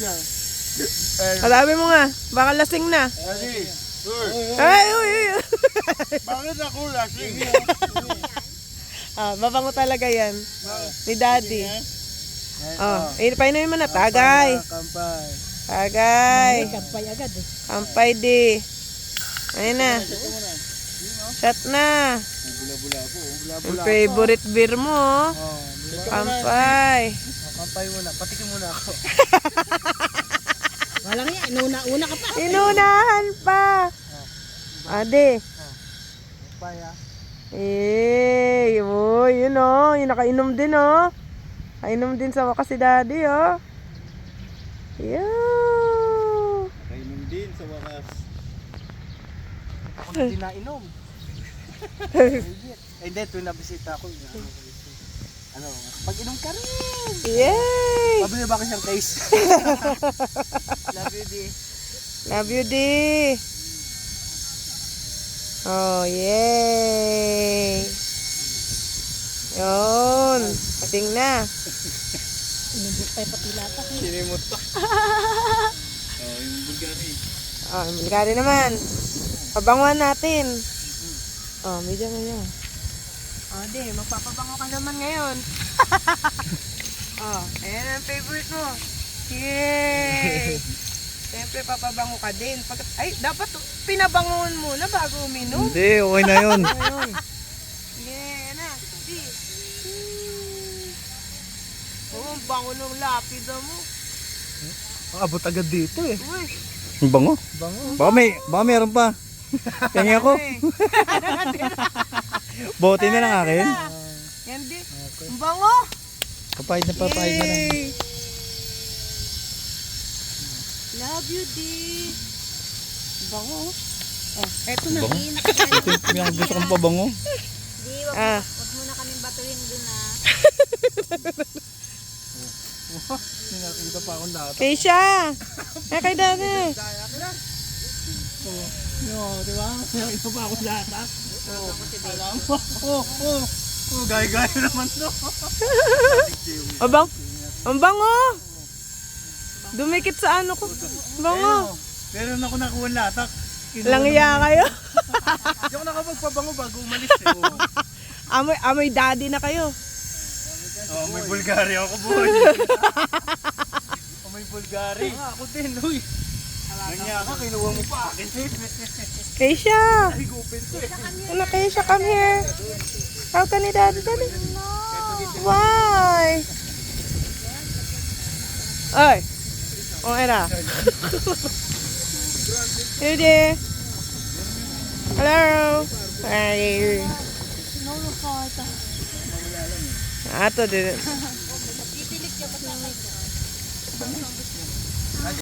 niya. Sabi mo nga, baka lasing na. Daddy, Ay, uy, uy. bakit ako lasing? Mabango talaga yan. Ni Daddy. Painumin mo na. Tagay. Kampay. Tagay. Kampay agad eh. Kampay di. Ayun na. Shot na. Bula-bula po. Yung favorite beer mo. Kampay. Kampay muna. Patikin muna ako. Walang yan. Una ka pa. Inunahan pa. Ade. Kampay ah. Yun o. Yung nakainom din o. Kainom din sa wakas si Daddy o. Kainom din sa wakas. Ako na din nainom. Hindi, tuwing nabisita ako. Ano, pag-inom ka rin. Yay! Pabili ba ka siyang case? Love you, D. Love you, D. Oh, yay! Yun. Kasing na. Inubot tayo pati latak. Sinimot pa. Yung Bulgari. Yung Bulgari naman. Pabanguan natin. Medyo. Di, magpapabango ka naman ngayon. Ayan ang favorite mo. Yay! Siyempre, papabango ka din. Dapat pinabangon muna bago uminom. Hindi, okay na yun. Yeah, na. Di. Ang bango ng lapida mo. Abot agad dito eh. Uy. Bango. Bango. Baka meron pa. Kaya ako. Bote na lang akin. Yan di. Ang bango. Papayad na lang. Yay! Love you, D. Bango. Eto na. Bango. Ito yung pinakagusto kong pabango. Di, wag mo na kaming batuhin dun ah. Nakita pa akong lahat. Keisha! Kay Daddy. Di ba? Nakita pa akong lahat. Alam mo. Gaya-gaya naman to. Ang bango! Dumikit sa ano ko. Bango. Meron ako nakuha latak. Langya kayo. Hindi ako nakapagpabango bago umalis eh. Amoy Daddy na kayo. May Bulgari ako boy. May Bulgari. Ako din, uy. Nangya ka, kinuha mo pa akin. Keisha! Ay, gupin to eh. Keisha, come here. How can you Daddy? Why? Ay! Era. Here, dear. Hello. Hi. Ato din.